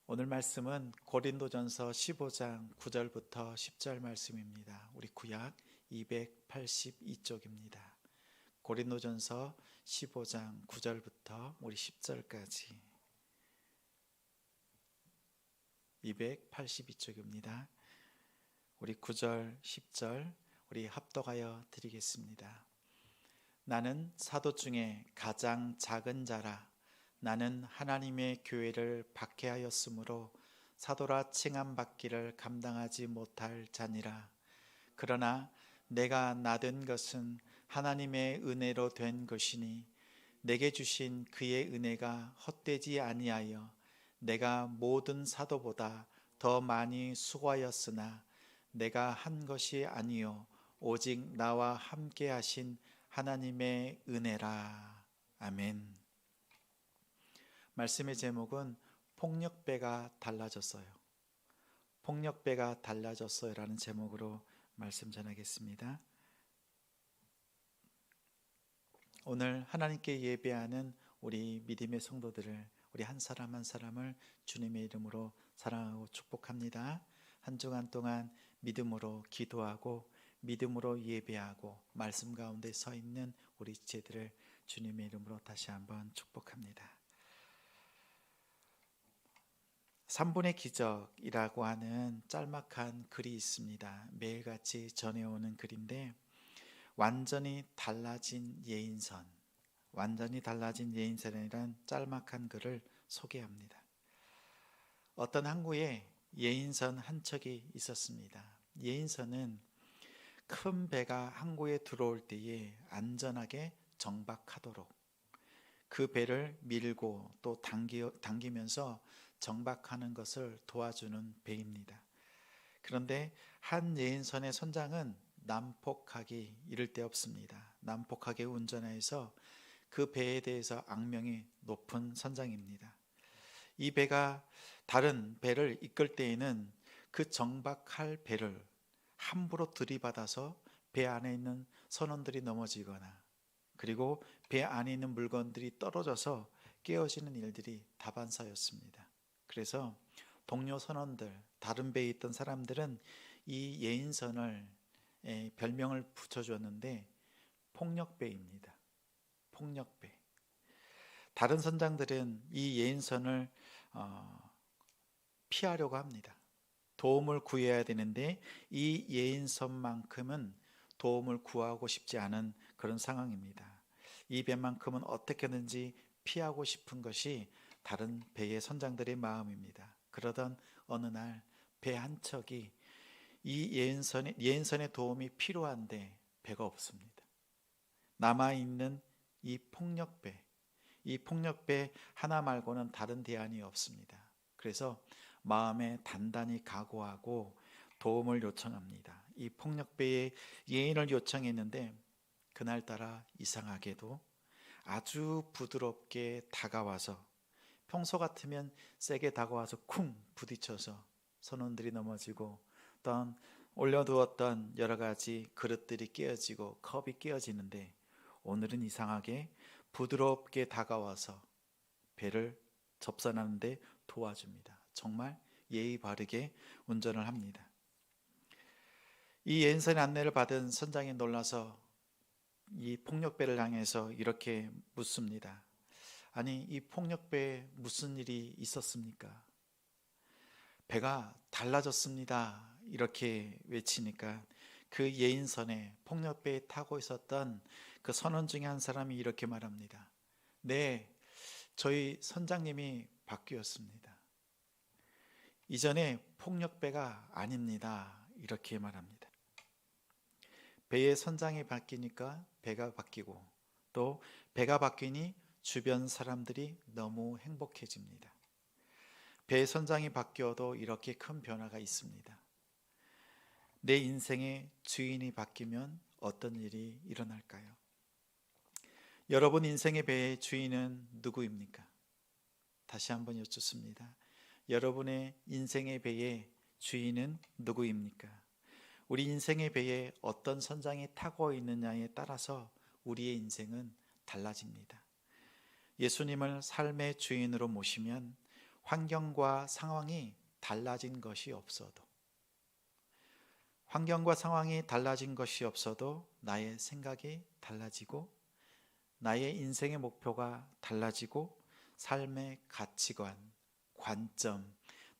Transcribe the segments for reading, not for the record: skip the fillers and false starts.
오늘 말씀은 고린도전서 15장 9절부터 10절 말씀입니다. 우리 구약 282쪽입니다. 고린도전서 15장 9절부터 우리 10절까지 282쪽입니다. 우리 9절, 10절 우리 합독하여 드리겠습니다. 나는 사도 중에 가장 작은 자라. 나는 하나님의 교회를 박해하였으므로 사도라 칭함받기를 감당하지 못할 자니라. 그러나 내가 나된 것은 하나님의 은혜로 된 것이니 내게 주신 그의 은혜가 헛되지 아니하여 내가 모든 사도보다 더 많이 수고하였으나 내가 한 것이 아니요 오직 나와 함께 하신 하나님의 은혜라. 아멘. 말씀의 제목은 폭력배가 달라졌어요. 폭력배가 달라졌어요 라는 제목으로 말씀 전하겠습니다. 오늘 하나님께 예배하는 우리 믿음의 성도들을, 우리 한 사람 한 사람을 주님의 이름으로 사랑하고 축복합니다. 한 주간 동안 믿음으로 기도하고 믿음으로 예배하고 말씀 가운데 서 있는 우리 지체들을 주님의 이름으로 다시 한번 축복합니다. 3분의 기적이라고 하는 짤막한 글이 있습니다. 매일같이 전해오는 글인데 완전히 달라진 예인선, 완전히 달라진 예인선이라는 짤막한 글을 소개합니다. 어떤 항구에 예인선 한 척이 있었습니다. 예인선은 큰 배가 항구에 들어올 때에 안전하게 정박하도록 그 배를 밀고 또 당기면서 정박하는 것을 도와주는 배입니다. 그런데 한 예인선의 선장은 난폭하기 이를 데 없습니다. 난폭하게 운전해서 그 배에 대해서 악명이 높은 선장입니다. 이 배가 다른 배를 이끌 때에는 그 정박할 배를 함부로 들이받아서 배 안에 있는 선원들이 넘어지거나 그리고 배 안에 있는 물건들이 떨어져서 깨어지는 일들이 다반사였습니다. 그래서 동료 선원들, 다른 배에 있던 사람들은 이 예인선을 별명을 붙여주었는데 폭력배입니다. 폭력배. 다른 선장들은 이 예인선을 피하려고 합니다. 도움을 구해야 되는데 이 예인선만큼은 도움을 구하고 싶지 않은 그런 상황입니다. 이 배만큼은 어떻게든지 피하고 싶은 것이 다른 배의 선장들의 마음입니다. 그러던 어느 날 배 한 척이 이 예인선의 도움이 필요한데 배가 없습니다. 남아있는 이 폭력배 하나 말고는 다른 대안이 없습니다. 그래서 마음에 단단히 각오하고 도움을 요청합니다. 이 폭력배의 예인을 요청했는데 그날따라 이상하게도 아주 부드럽게 다가와서 평소 같으면 세게 다가와서 쿵 부딪혀서 선원들이 넘어지고 또 올려두었던 여러 가지 그릇들이 깨어지고 컵이 깨어지는데 오늘은 이상하게 부드럽게 다가와서 배를 접선하는데 도와줍니다. 정말 예의 바르게 운전을 합니다. 이 예인선의 안내를 받은 선장이 놀라서 이 폭력배를 향해서 이렇게 묻습니다. 아니, 이 폭력배에 무슨 일이 있었습니까? 배가 달라졌습니다. 이렇게 외치니까 그 예인선에 폭력배에 타고 있었던 그 선원 중에 한 사람이 이렇게 말합니다. 네, 저희 선장님이 바뀌었습니다. 이전에 폭력배가 아닙니다. 이렇게 말합니다. 배의 선장이 바뀌니까 배가 바뀌고 또 배가 바뀌니 주변 사람들이 너무 행복해집니다. 배의 선장이 바뀌어도 이렇게 큰 변화가 있습니다. 내 인생의 주인이 바뀌면 어떤 일이 일어날까요? 여러분 인생의 배의 주인은 누구입니까? 다시 한번 여쭙습니다. 여러분의 인생의 배의 주인은 누구입니까? 우리 인생의 배에 어떤 선장이 타고 있느냐에 따라서 우리의 인생은 달라집니다. 예수님을 삶의 주인으로 모시면 환경과 상황이 달라진 것이 없어도, 환경과 상황이 달라진 것이 없어도 나의 생각이 달라지고 나의 인생의 목표가 달라지고 삶의 가치관, 관점,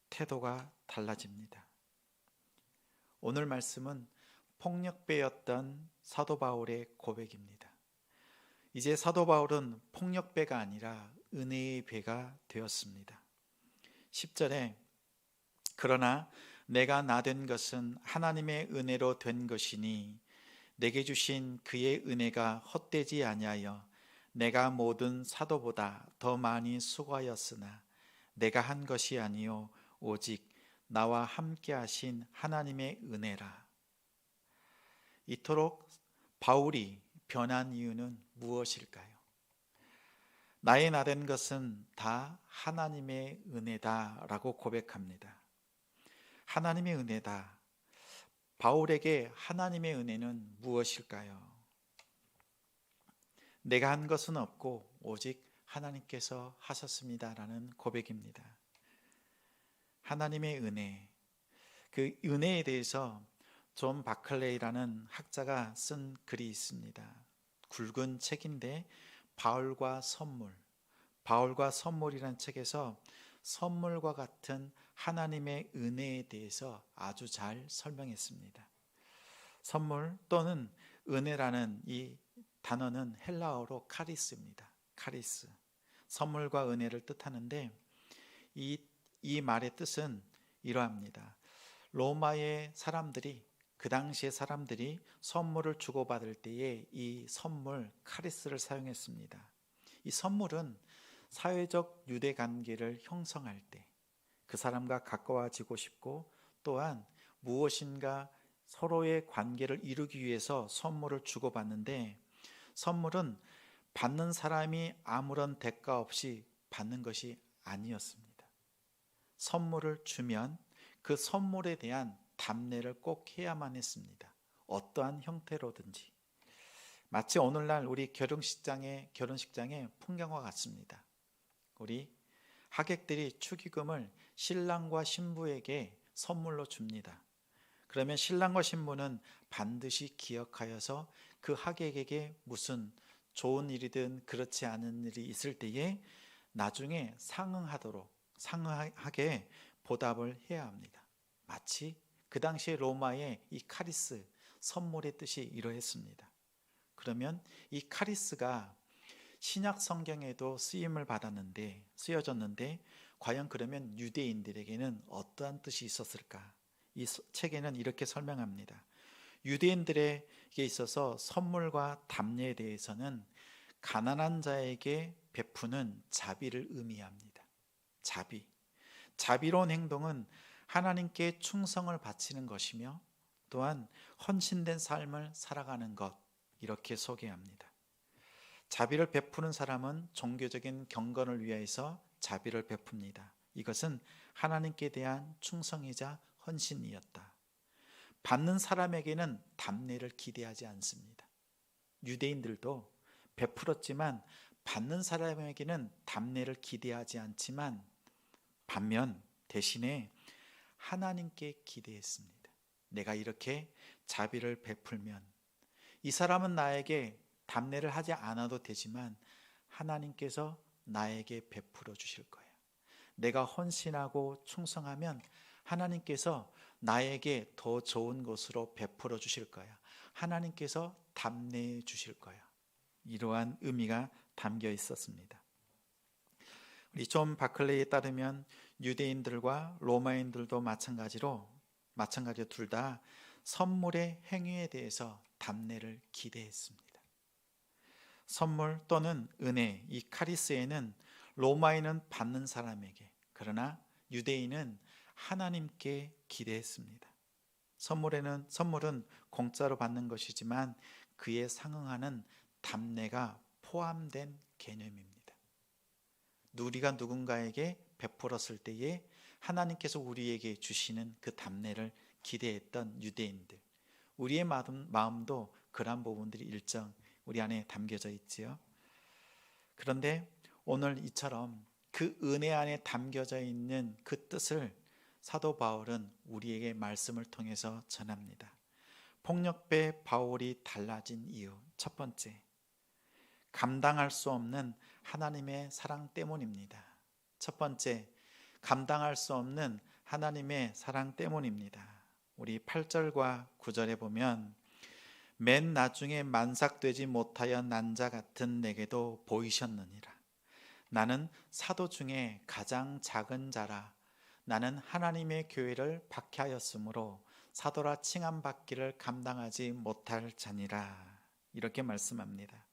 태도가 달라집니다. 오늘 말씀은 폭력배였던 사도 바울의 고백입니다. 이제 사도 바울은 폭력배가 아니라 은혜의 배가 되었습니다. 10절에 그러나 내가 나 된 것은 하나님의 은혜로 된 것이니 내게 주신 그의 은혜가 헛되지 아니하여 내가 모든 사도보다 더 많이 수고하였으나 내가 한 것이 아니요 오직 나와 함께 하신 하나님의 은혜라. 이토록 바울이 변한 이유는 무엇일까요? 나의 나 된 것은 다 하나님의 은혜다라고 고백합니다. 하나님의 은혜다. 바울에게 하나님의 은혜는 무엇일까요? 내가 한 것은 없고 오직 하나님께서 하셨습니다라는 고백입니다. 하나님의 은혜, 그 은혜에 대해서 존 바클레이라는 학자가 쓴 글이 있습니다. 굵은 책인데 바울과 선물이라는 책에서 선물과 같은 하나님의 은혜에 대해서 아주 잘 설명했습니다. 선물 또는 은혜라는 이 단어는 헬라어로 카리스입니다. 카리스. 선물과 은혜를 뜻하는데 이 말의 뜻은 이러합니다. 로마의 사람들이, 그 당시의 사람들이 선물을 주고받을 때에 이 선물 카리스를 사용했습니다. 이 선물은 사회적 유대 관계를 형성할 때 그 사람과 가까워지고 싶고 또한 무엇인가 서로의 관계를 이루기 위해서 선물을 주고받는데, 선물은 받는 사람이 아무런 대가 없이 받는 것이 아니었습니다. 선물을 주면 그 선물에 대한 답례를 꼭 해야만 했습니다. 어떠한 형태로든지. 마치 오늘날 우리 결혼식장의 풍경과 같습니다. 우리 하객들이 축의금을 신랑과 신부에게 선물로 줍니다. 그러면 신랑과 신부는 반드시 기억하여서 그 하객에게 무슨 좋은 일이든 그렇지 않은 일이 있을 때에 나중에 상응하게 보답을 해야 합니다. 마치 그 당시에 로마의 이 카리스, 선물의 뜻이 이러했습니다. 그러면 이 카리스가 신약 성경에도 쓰여졌는데 과연 그러면 유대인들에게는 어떠한 뜻이 있었을까? 이 책에는 이렇게 설명합니다. 유대인들에게 있어서 선물과 답례에 대해서는 가난한 자에게 베푸는 자비를 의미합니다. 자비로운 행동은 하나님께 충성을 바치는 것이며 또한 헌신된 삶을 살아가는 것, 이렇게 소개합니다. 자비를 베푸는 사람은 종교적인 경건을 위해서 자비를 베풉니다. 이것은 하나님께 대한 충성이자 헌신이었다. 받는 사람에게는 답례를 기대하지 않습니다. 유대인들도 베풀었지만 받는 사람에게는 답례를 기대하지 않지만 반면 대신에 하나님께 기대했습니다. 내가 이렇게 자비를 베풀면 이 사람은 나에게 답례를 하지 않아도 되지만 하나님께서 나에게 베풀어 주실 거야. 내가 헌신하고 충성하면 하나님께서 나에게 더 좋은 것으로 베풀어 주실 거야. 하나님께서 답례해 주실 거야. 이러한 의미가 담겨 있었습니다. 우리 존 바클레이에 따르면 유대인들과 로마인들도 마찬가지로 둘 다 선물의 행위에 대해서 답례를 기대했습니다. 선물 또는 은혜, 이 카리스에는 로마인은 받는 사람에게, 그러나 유대인은 하나님께 기대했습니다. 선물은 공짜로 받는 것이지만 그에 상응하는 답례가 포함된 개념입니다. 우리가 누군가에게 베풀었을 때에 하나님께서 우리에게 주시는 그 답례를 기대했던 유대인들, 우리의 마음도 그러한 부분들이 일정 우리 안에 담겨져 있지요. 그런데 오늘 이처럼 그 은혜 안에 담겨져 있는 그 뜻을 사도 바울은 우리에게 말씀을 통해서 전합니다. 폭력배 바울이 달라진 이유, 첫 번째, 감당할 수 없는 하나님의 사랑 때문입니다. 첫 번째, 감당할 수 없는 하나님의 사랑 때문입니다. 우리 8절과 9절에 보면 맨 나중에 만삭되지 못하여 난 자 같은 내게도 보이셨느니라. 나는 사도 중에 가장 작은 자라. 나는 하나님의 교회를 박해하였으므로 사도라 칭함받기를 감당하지 못할 자니라. 이렇게 말씀합니다.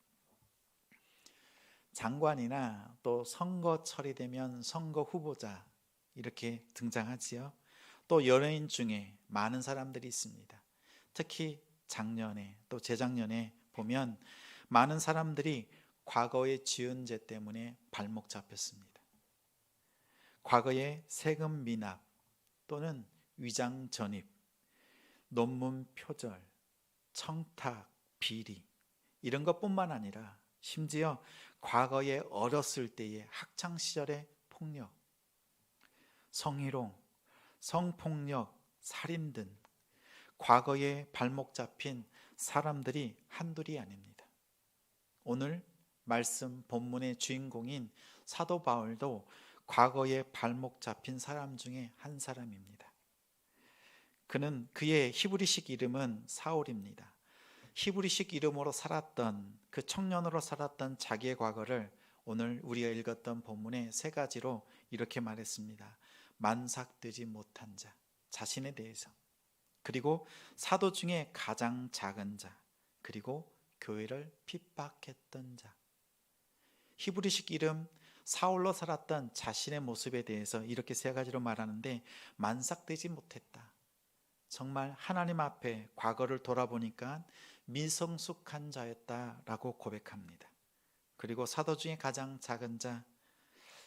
장관이나 또 선거철이 되면 선거 후보자 이렇게 등장하지요. 또 연예인 중에 많은 사람들이 있습니다. 특히 작년에 또 재작년에 보면 많은 사람들이 과거의 지은 죄 때문에 발목 잡혔습니다. 과거의 세금 미납 또는 위장 전입, 논문 표절, 청탁, 비리 이런 것뿐만 아니라 심지어 과거에 어렸을 때의 학창 시절의 폭력, 성희롱, 성폭력, 살인 등 과거에 발목 잡힌 사람들이 한둘이 아닙니다. 오늘 말씀 본문의 주인공인 사도 바울도 과거에 발목 잡힌 사람 중에 한 사람입니다. 그는 그의 히브리식 이름은 사울입니다. 히브리식 이름으로 살았던 그 청년으로 살았던 자기의 과거를 오늘 우리가 읽었던 본문의 세 가지로 이렇게 말했습니다. 만삭되지 못한 자, 자신에 대해서, 그리고 사도 중에 가장 작은 자, 그리고 교회를 핍박했던 자. 히브리식 이름 사울로 살았던 자신의 모습에 대해서 이렇게 세 가지로 말하는데 만삭되지 못했다. 정말 하나님 앞에 과거를 돌아보니까 미성숙한 자였다라고 고백합니다. 그리고 사도 중에 가장 작은 자,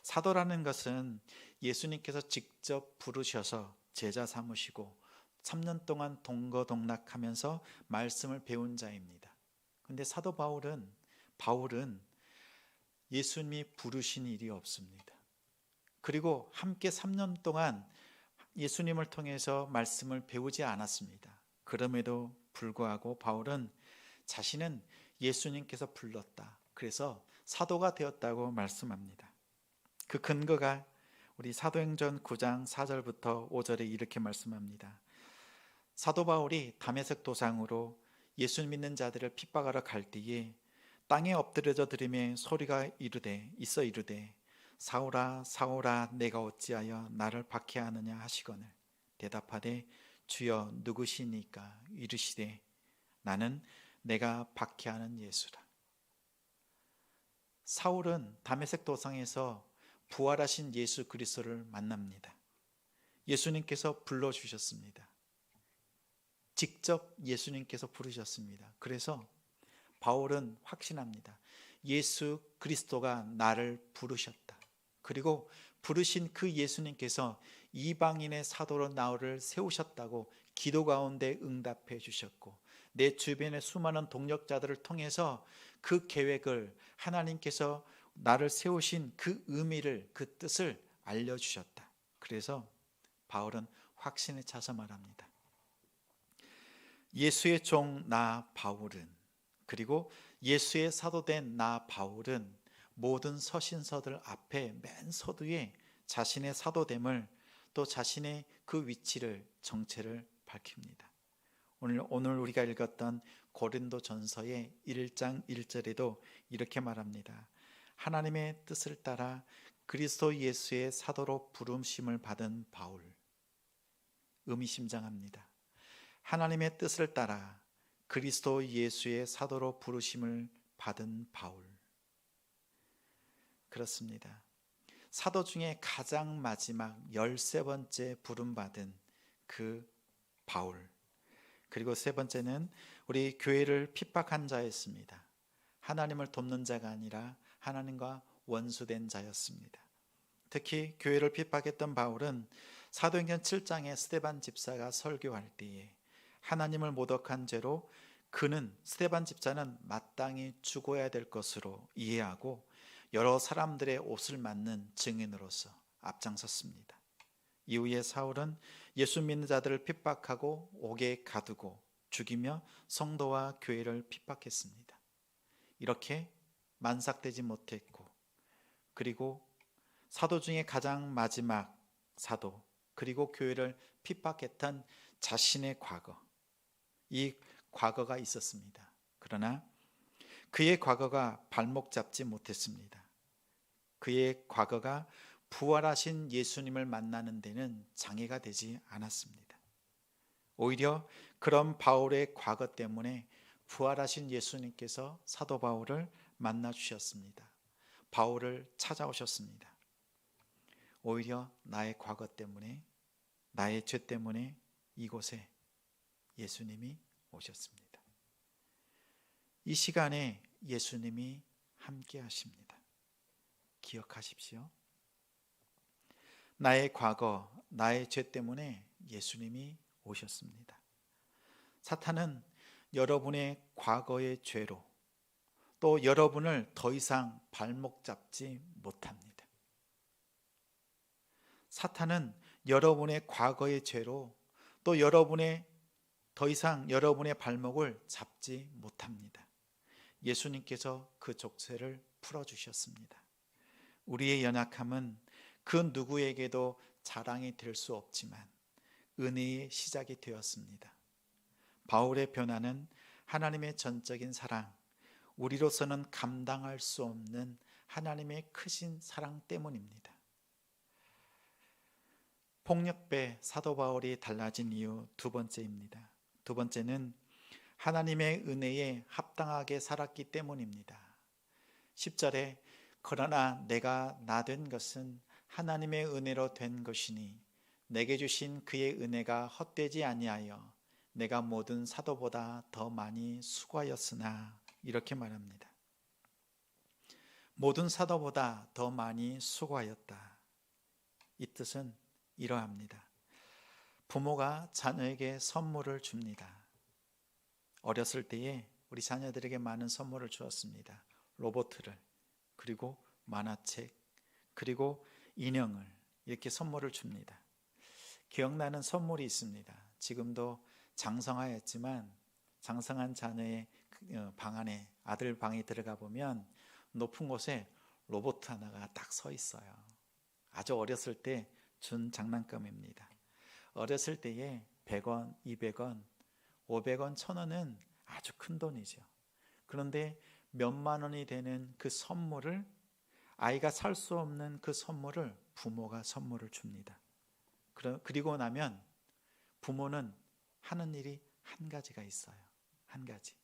사도라는 것은 예수님께서 직접 부르셔서 제자 삼으시고 3년 동안 동거동락하면서 말씀을 배운 자입니다. 그런데 사도 바울은 예수님이 부르신 일이 없습니다. 그리고 함께 3년 동안 예수님을 통해서 말씀을 배우지 않았습니다. 그럼에도 불구하고 바울은 자신은 예수님께서 불렀다. 그래서 사도가 되었다고 말씀합니다. 그 근거가 우리 사도행전 9장 4절부터 5절에 이렇게 말씀합니다. 사도 바울이 다메섹 도상으로 예수 믿는 자들을 핍박하러 갈 때에 땅에 엎드려져 들으며 소리가 이르되 사울아 사울아 내가 어찌하여 나를 박해하느냐 하시거늘 대답하되 주여 누구시니까 이르시되 나는 내가 박해하는 예수라. 사울은 다메섹 도상에서 부활하신 예수 그리스도를 만납니다. 예수님께서 불러주셨습니다. 직접 예수님께서 부르셨습니다. 그래서 바울은 확신합니다. 예수 그리스도가 나를 부르셨다. 그리고 부르신 그 예수님께서 이방인의 사도로 나를 세우셨다고 기도 가운데 응답해 주셨고 내 주변의 수많은 동력자들을 통해서 그 계획을 하나님께서 나를 세우신 그 의미를 그 뜻을 알려주셨다. 그래서 바울은 확신에 차서 말합니다. 예수의 종 나 바울은 그리고 예수의 사도된 나 바울은 모든 서신서들 앞에 맨 서두에 자신의 사도됨을 또 자신의 그 위치를 정체를 밝힙니다. 오늘 우리가 읽었던 고린도 전서의 1장 1절에도 이렇게 말합니다. 하나님의 뜻을 따라 그리스도 예수의 사도로 부름심을 받은 바울. 의미심장합니다. 하나님의 뜻을 따라 그리스도 예수의 사도로 부르심을 받은 바울. 그렇습니다. 사도 중에 가장 마지막 13번째 부름받은 그 바울. 그리고 세 번째는 우리 교회를 핍박한 자였습니다. 하나님을 돕는 자가 아니라 하나님과 원수된 자였습니다. 특히 교회를 핍박했던 바울은 사도행전 7장에 스데반 집사가 설교할 때에 하나님을 모독한 죄로 그는 스데반 집사는 마땅히 죽어야 될 것으로 이해하고 여러 사람들의 옷을 맞는 증인으로서 앞장섰습니다. 이후에 사울은 예수 믿는 자들을 핍박하고 옥에 가두고 죽이며 성도와 교회를 핍박했습니다. 이렇게 만삭되지 못했고, 그리고 사도 중에 가장 마지막 사도, 그리고 교회를 핍박했던 자신의 과거, 이 과거가 있었습니다. 그러나 그의 과거가 발목 잡지 못했습니다. 그의 과거가 부활하신 예수님을 만나는 데는 장애가 되지 않았습니다. 오히려 그런 바울의 과거 때문에 부활하신 예수님께서 사도 바울을 만나 주셨습니다. 바울을 찾아오셨습니다. 오히려 나의 과거 때문에, 나의 죄 때문에 이곳에 예수님이 오셨습니다. 이 시간에 예수님이 함께 하십니다. 기억하십시오. 나의 과거, 나의 죄 때문에 예수님이 오셨습니다. 사탄은 여러분의 과거의 죄로 또 여러분을 더 이상 발목 잡지 못합니다. 사탄은 여러분의 과거의 죄로 또 여러분의 더 이상 여러분의 발목을 잡지 못합니다. 예수님께서 그 족쇄를 풀어주셨습니다. 우리의 연약함은 그 누구에게도 자랑이 될 수 없지만 은혜의 시작이 되었습니다. 바울의 변화는 하나님의 전적인 사랑, 우리로서는 감당할 수 없는 하나님의 크신 사랑 때문입니다. 폭력배 사도 바울이 달라진 이유 두 번째입니다. 두 번째는 하나님의 은혜에 합당하게 살았기 때문입니다. 10절에 그러나 내가 나 된 것은 하나님의 은혜로 된 것이니 내게 주신 그의 은혜가 헛되지 아니하여 내가 모든 사도보다 더 많이 수고하였으나, 이렇게 말합니다. 모든 사도보다 더 많이 수고하였다. 이 뜻은 이러합니다. 부모가 자녀에게 선물을 줍니다. 어렸을 때에 우리 자녀들에게 많은 선물을 주었습니다. 로봇을, 그리고 만화책, 그리고 인형을 이렇게 선물을 줍니다. 기억나는 선물이 있습니다. 지금도 장성하였지만 장성한 자녀의 방 안에, 아들 방에 들어가 보면 높은 곳에 로봇 하나가 딱 서 있어요. 아주 어렸을 때 준 장난감입니다. 어렸을 때에 100원, 200원, 500원, 1000원은 아주 큰 돈이죠. 그런데 몇만 원이 되는 그 선물을, 아이가 살 수 없는 그 선물을 부모가 선물을 줍니다. 그리고 나면 부모는 하는 일이 한 가지가 있어요. 한 가지.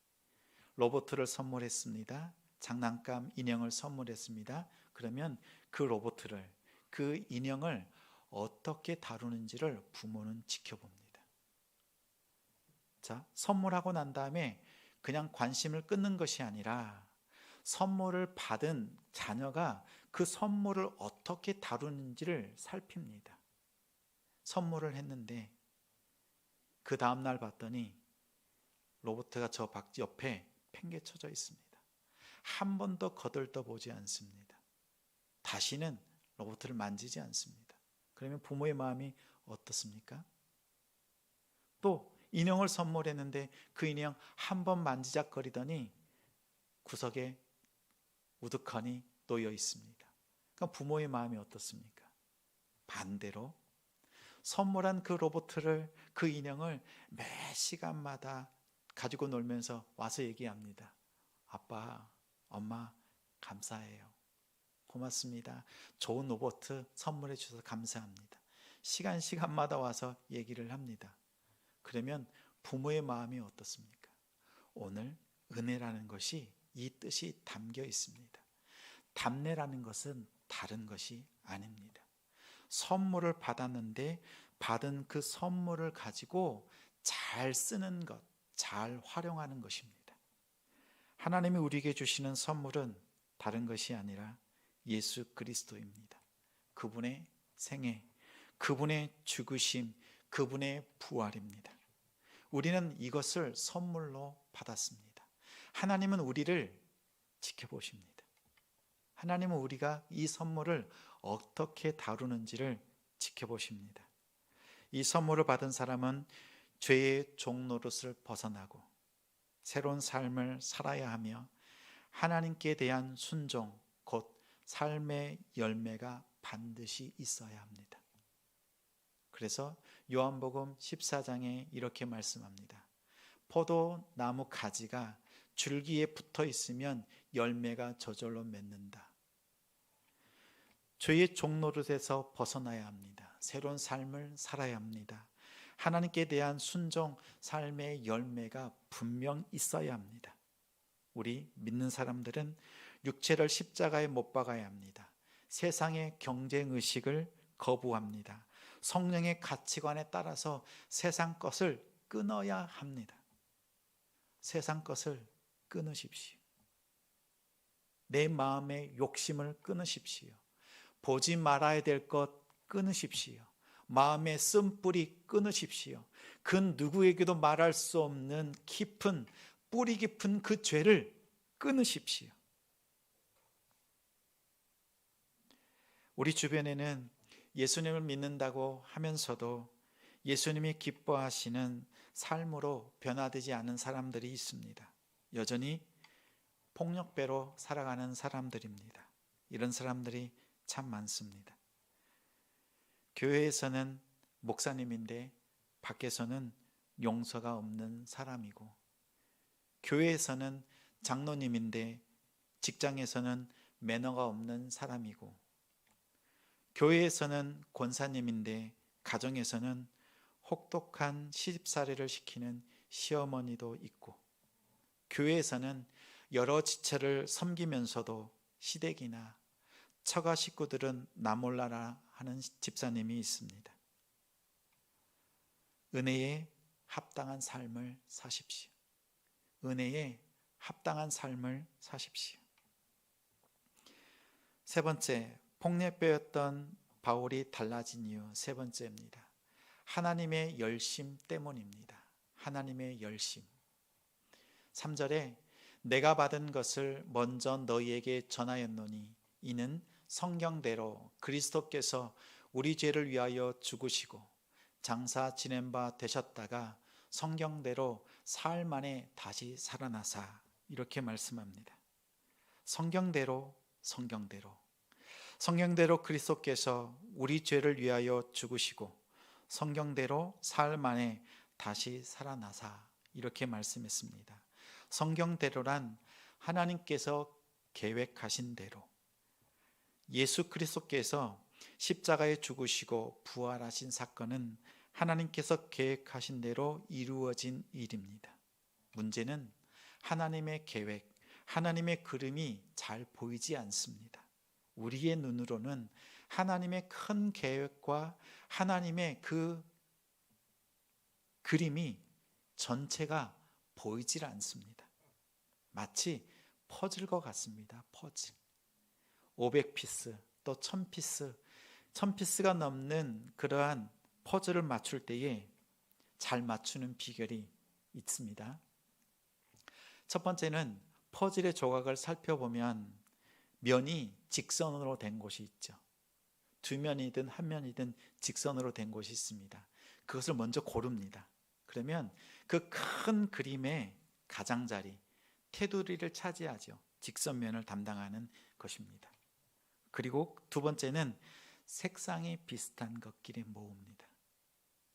로봇을 선물했습니다. 장난감 인형을 선물했습니다. 그러면 그 로봇을, 그 인형을 어떻게 다루는지를 부모는 지켜봅니다. 자, 선물하고 난 다음에 그냥 관심을 끊는 것이 아니라 선물을 받은 자녀가 그 선물을 어떻게 다루는지를 살핍니다. 선물을 했는데 그 다음날 봤더니 로봇가 저 박 옆에 팽개쳐져 있습니다. 한 번도 거들떠보지 않습니다. 다시는 로봇을 만지지 않습니다. 그러면 부모의 마음이 어떻습니까? 또 인형을 선물했는데 그 인형 한 번 만지작거리더니 구석에 우두커니 놓여 있습니다. 그러니까 부모의 마음이 어떻습니까? 반대로 선물한 그 로봇을, 그 인형을 매 시간마다 가지고 놀면서 와서 얘기합니다. 아빠, 엄마 감사해요. 고맙습니다. 좋은 로봇 선물해 주셔서 감사합니다. 시간마다 와서 얘기를 합니다. 그러면 부모의 마음이 어떻습니까? 오늘 은혜라는 것이 이 뜻이 담겨 있습니다. 답례라는 것은 다른 것이 아닙니다. 선물을 받았는데 받은 그 선물을 가지고 잘 쓰는 것, 잘 활용하는 것입니다. 하나님이 우리에게 주시는 선물은 다른 것이 아니라 예수 그리스도입니다. 그분의 생애, 그분의 죽으심, 그분의 부활입니다. 우리는 이것을 선물로 받았습니다. 하나님은 우리를 지켜보십니다. 하나님은 우리가 이 선물을 어떻게 다루는지를 지켜보십니다. 이 선물을 받은 사람은 죄의 종노릇을 벗어나고 새로운 삶을 살아야 하며 하나님께 대한 순종, 곧 삶의 열매가 반드시 있어야 합니다. 그래서 요한복음 14장에 이렇게 말씀합니다. 포도나무 가지가 줄기에 붙어 있으면 열매가 저절로 맺는다. 죄의 종노릇에서 벗어나야 합니다. 새로운 삶을 살아야 합니다. 하나님께 대한 순종, 삶의 열매가 분명 있어야 합니다. 우리 믿는 사람들은 육체를 십자가에 못 박아야 합니다. 세상의 경쟁의식을 거부합니다. 성령의 가치관에 따라서 세상 것을 끊어야 합니다. 세상 것을 끊으십시오. 내 마음의 욕심을 끊으십시오. 보지 말아야 될 것 끊으십시오. 마음의 쓴뿌리 끊으십시오. 그 누구에게도 말할 수 없는 깊은 뿌리 깊은 그 죄를 끊으십시오. 우리 주변에는 예수님을 믿는다고 하면서도 예수님이 기뻐하시는 삶으로 변화되지 않은 사람들이 있습니다. 여전히 폭력배로 살아가는 사람들입니다. 이런 사람들이 참 많습니다. 교회에서는 목사님인데 밖에서는 용서가 없는 사람이고, 교회에서는 장로님인데 직장에서는 매너가 없는 사람이고, 교회에서는 권사님인데 가정에서는 혹독한 시집살이를 시키는 시어머니도 있고, 교회에서는 여러 지체를 섬기면서도 시댁이나 처가 식구들은 나 몰라라 하는 집사님이 있습니다. 은혜에 합당한 삶을 사십시오. 은혜에 합당한 삶을 사십시오. 세 번째, 폭력배였던 바울이 달라진 이유 세 번째입니다. 하나님의 열심 때문입니다. 하나님의 열심. 3절에 내가 받은 것을 먼저 너희에게 전하였노니 이는 성경대로 그리스도께서 우리 죄를 위하여 죽으시고 장사 지낸 바 되셨다가 성경대로 사흘 만에 다시 살아나사, 이렇게 말씀합니다. 성경대로 그리스도께서 우리 죄를 위하여 죽으시고 성경대로 사흘 만에 다시 살아나사, 이렇게 말씀했습니다. 성경대로란 하나님께서 계획하신 대로, 예수 그리스도께서 십자가에 죽으시고 부활하신 사건은 하나님께서 계획하신 대로 이루어진 일입니다. 문제는 하나님의 계획, 하나님의 그림이 잘 보이지 않습니다. 우리의 눈으로는 하나님의 큰 계획과 하나님의 그 그림이 전체가 보이질 않습니다. 마치 퍼즐과 같습니다. 퍼즐. 500피스 또 1000피스, 1000피스가 넘는 그러한 퍼즐을 맞출 때에 잘 맞추는 비결이 있습니다. 첫 번째는 퍼즐의 조각을 살펴보면 면이 직선으로 된 곳이 있죠. 두 면이든 한 면이든 직선으로 된 곳이 있습니다. 그것을 먼저 고릅니다. 그러면 그 큰 그림의 가장자리, 테두리를 차지하죠. 직선면을 담당하는 것입니다. 그리고 두 번째는 색상이 비슷한 것끼리 모읍니다.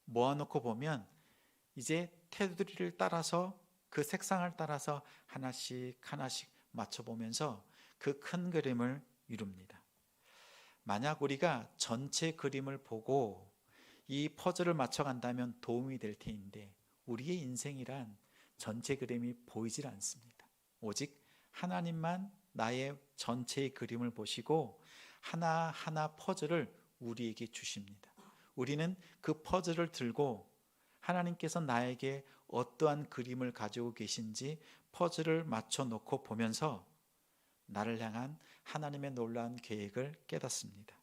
모아놓고 보면 이제 테두리를 따라서, 그 색상을 따라서 하나씩 맞춰보면서 그 큰 그림을 이룹니다. 만약 우리가 전체 그림을 보고 이 퍼즐을 맞춰간다면 도움이 될 테인데, 우리의 인생이란 전체 그림이 보이질 않습니다. 오직 하나님만 나의 전체의 그림을 보시고 하나하나 퍼즐을 우리에게 주십니다. 우리는 그 퍼즐을 들고 하나님께서 나에게 어떠한 그림을 가지고 계신지 퍼즐을 맞춰 놓고 보면서 나를 향한 하나님의 놀라운 계획을 깨닫습니다.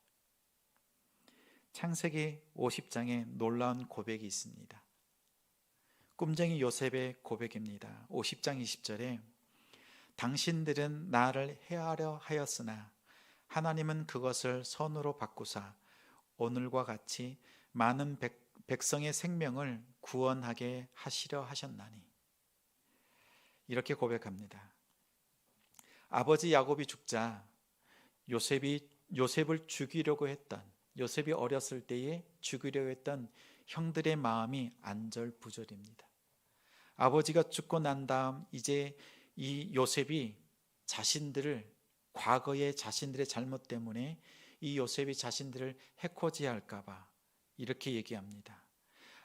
창세기 50장에 놀라운 고백이 있습니다. 꿈쟁이 요셉의 고백입니다. 50장 20절에 당신들은 나를 해하려 하였으나 하나님은 그것을 선으로 바꾸사 오늘과 같이 많은 백성의 생명을 구원하게 하시려 하셨나니. 이렇게 고백합니다. 아버지 야곱이 죽자 요셉을 죽이려고 했던, 요셉이 어렸을 때에 죽이려고 했던 형들의 마음이 안절부절입니다. 아버지가 죽고 난 다음 이제 이 요셉이 과거의 자신들의 잘못 때문에 이 요셉이 자신들을 해코지할까 봐 이렇게 얘기합니다.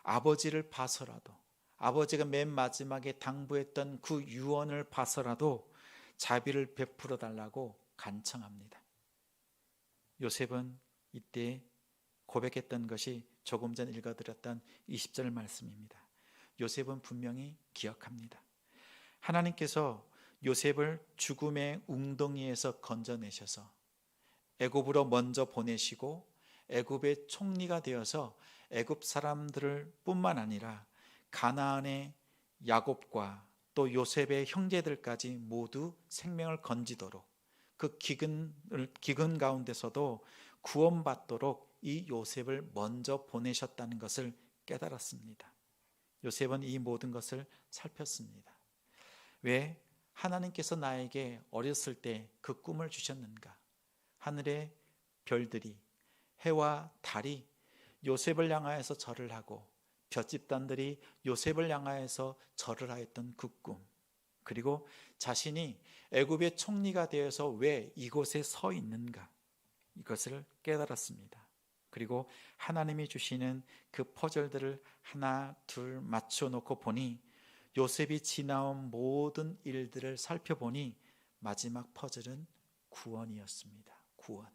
아버지를 봐서라도, 아버지가 맨 마지막에 당부했던 그 유언을 봐서라도 자비를 베풀어 달라고 간청합니다. 요셉은 이때 고백했던 것이 조금 전 읽어드렸던 20절 말씀입니다. 요셉은 분명히 기억합니다. 하나님께서 요셉을 죽음의 웅덩이에서 건져내셔서 애굽으로 먼저 보내시고 애굽의 총리가 되어서 애굽 사람들을 뿐만 아니라 가나안의 야곱과 또 요셉의 형제들까지 모두 생명을 건지도록 그 기근 가운데서도 구원받도록 이 요셉을 먼저 보내셨다는 것을 깨달았습니다. 요셉은 이 모든 것을 살폈습니다. 왜 하나님께서 나에게 어렸을 때 그 꿈을 주셨는가? 하늘의 별들이, 해와 달이 요셉을 향하여서 절을 하고 볏집단들이 요셉을 향하여서 절을 하였던 그 꿈, 그리고 자신이 애굽의 총리가 되어서 왜 이곳에 서 있는가, 이것을 깨달았습니다. 그리고 하나님이 주시는 그 퍼즐들을 하나 둘 맞춰 놓고 보니 요셉이 지나온 모든 일들을 살펴보니 마지막 퍼즐은 구원이었습니다. 구원.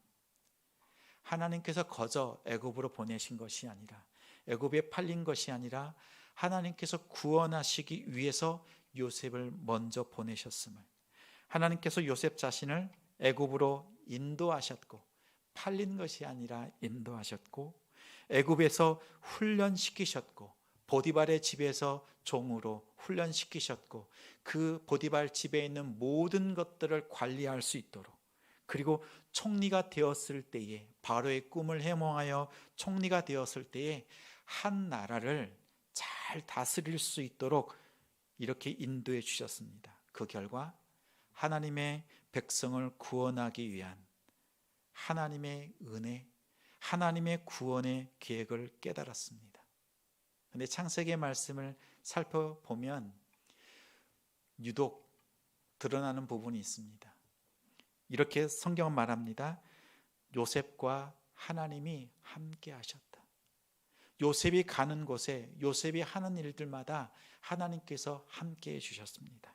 하나님께서 거저 애굽으로 보내신 것이 아니라, 애굽에 팔린 것이 아니라 하나님께서 구원하시기 위해서 요셉을 먼저 보내셨음을, 하나님께서 요셉 자신을 애굽으로 인도하셨고, 팔린 것이 아니라 인도하셨고, 애굽에서 훈련시키셨고, 보디발의 집에서 종으로 훈련시키셨고, 그 보디발 집에 있는 모든 것들을 관리할 수 있도록, 그리고 총리가 되었을 때에, 바로의 꿈을 해몽하여 총리가 되었을 때에 한 나라를 잘 다스릴 수 있도록 이렇게 인도해 주셨습니다. 그 결과 하나님의 백성을 구원하기 위한 하나님의 은혜, 하나님의 구원의 계획을 깨달았습니다. 그런데 창세기의 말씀을 살펴보면 유독 드러나는 부분이 있습니다. 이렇게 성경은 말합니다. 요셉과 하나님이 함께 하셨다. 요셉이 가는 곳에, 요셉이 하는 일들마다 하나님께서 함께 해주셨습니다.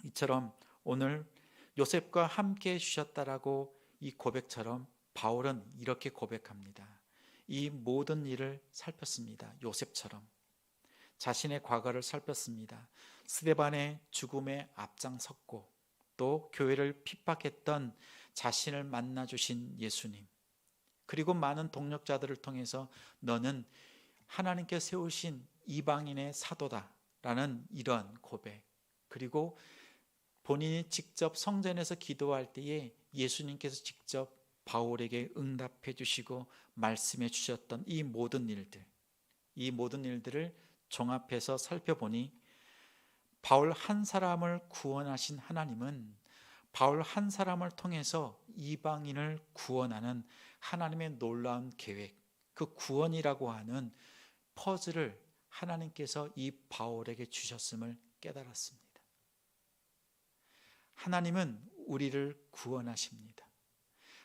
이처럼 오늘 요셉과 함께 해주셨다라고 이 고백처럼 바울은 이렇게 고백합니다. 이 모든 일을 살폈습니다. 요셉처럼 자신의 과거를 살폈습니다. 스데반의 죽음에 앞장섰고, 또 교회를 핍박했던 자신을 만나주신 예수님, 그리고 많은 동력자들을 통해서 너는 하나님께 세우신 이방인의 사도다라는 이런 고백, 그리고 본인이 직접 성전에서 기도할 때에 예수님께서 직접 바울에게 응답해 주시고 말씀해 주셨던 이 모든 일들을 종합해서 살펴보니 바울 한 사람을 구원하신 하나님은 바울 한 사람을 통해서 이방인을 구원하는 하나님의 놀라운 계획, 그 구원이라고 하는 퍼즐을 하나님께서 이 바울에게 주셨음을 깨달았습니다. 하나님은 우리를 구원하십니다.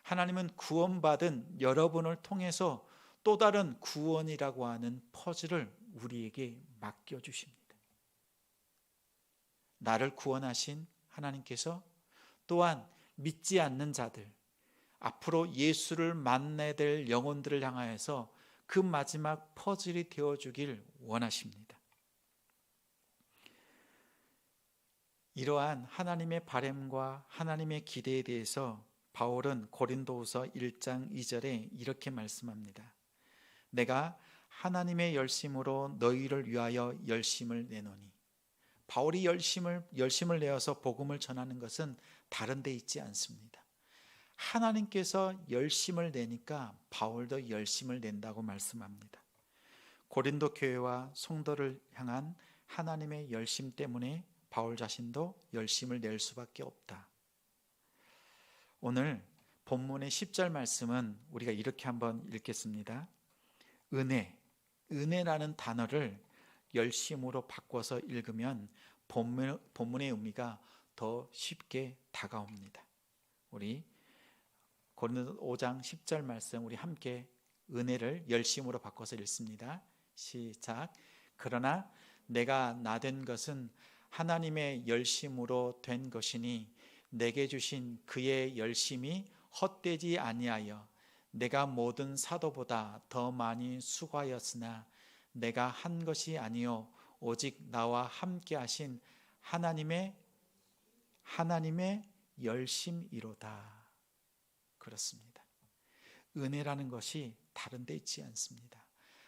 하나님은 구원받은 여러분을 통해서 또 다른 구원이라고 하는 퍼즐을 우리에게 맡겨주십니다. 나를 구원하신 하나님께서 또한 믿지 않는 자들, 앞으로 예수를 만나야 될 영혼들을 향하여서 그 마지막 퍼즐이 되어주길 원하십니다. 이러한 하나님의 바람과 하나님의 기대에 대해서 바울은 고린도후서 1장 2절에 이렇게 말씀합니다. 내가 하나님의 열심으로 너희를 위하여 열심을 내노니. 바울이 열심을 내어서 복음을 전하는 것은 다른 데 있지 않습니다. 하나님께서 열심을 내니까 바울도 열심을 낸다고 말씀합니다. 고린도 교회와 성도를 향한 하나님의 열심 때문에 바울 자신도 열심을 낼 수밖에 없다. 오늘 본문의 10절 말씀은 우리가 이렇게 한번 읽겠습니다. 은혜라는 단어를 열심으로 바꿔서 읽으면 본문의 의미가 더 쉽게 다가옵니다. 우리 고린도 5장 10절 말씀 우리 함께 은혜를 열심으로 바꿔서 읽습니다. 시작. 그러나 내가 나된 것은 하나님의 열심으로 된 것이니 내게 주신 그의 열심이 헛되지 아니하여 내가 모든 사도보다 더 많이 수고하였으나 내가 한 것이 아니요 오직 나와 함께 하신 하나님의 열심이로다. 그렇습니다. 은혜라는 것이 다른 데 있지 않습니다.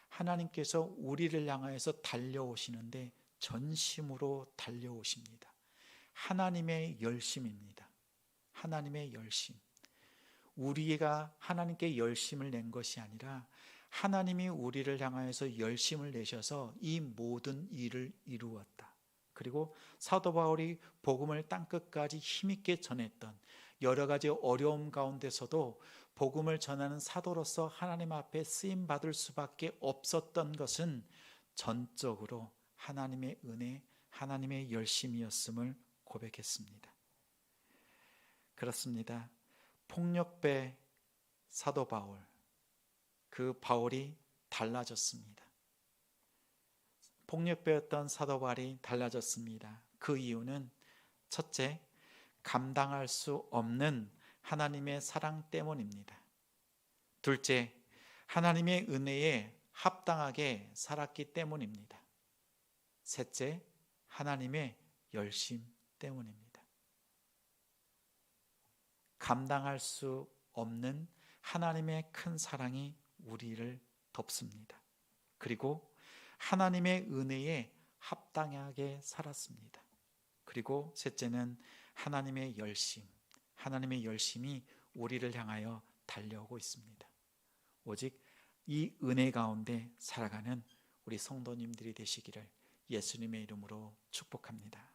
하나님께서 우리를 향하여서 달려오시는데 전심으로 달려오십니다. 하나님의 열심입니다. 하나님의 열심. 우리가 하나님께 열심을 낸 것이 아니라 하나님이 우리를 향하여서 열심을 내셔서 이 모든 일을 이루었다. 그리고 사도 바울이 복음을 땅끝까지 힘있게 전했던 여러 가지 어려움 가운데서도 복음을 전하는 사도로서 하나님 앞에 쓰임 받을 수밖에 없었던 것은 전적으로 하나님의 은혜, 하나님의 열심이었음을 고백했습니다. 그렇습니다. 폭력배 사도 바울, 그 바울이 달라졌습니다. 폭력배였던 사도 바울이 달라졌습니다. 그 이유는 첫째, 감당할 수 없는 하나님의 사랑 때문입니다. 둘째, 하나님의 은혜에 합당하게 살았기 때문입니다. 셋째, 하나님의 열심 때문입니다. 감당할 수 없는 하나님의 큰 사랑이 우리를 덮습니다. 그리고 하나님의 은혜에 합당하게 살았습니다. 그리고 셋째는 하나님의 열심이 우리를 향하여 달려오고 있습니다. 오직 이 은혜 가운데 살아가는 우리 성도님들이 되시기를 예수님의 이름으로 축복합니다.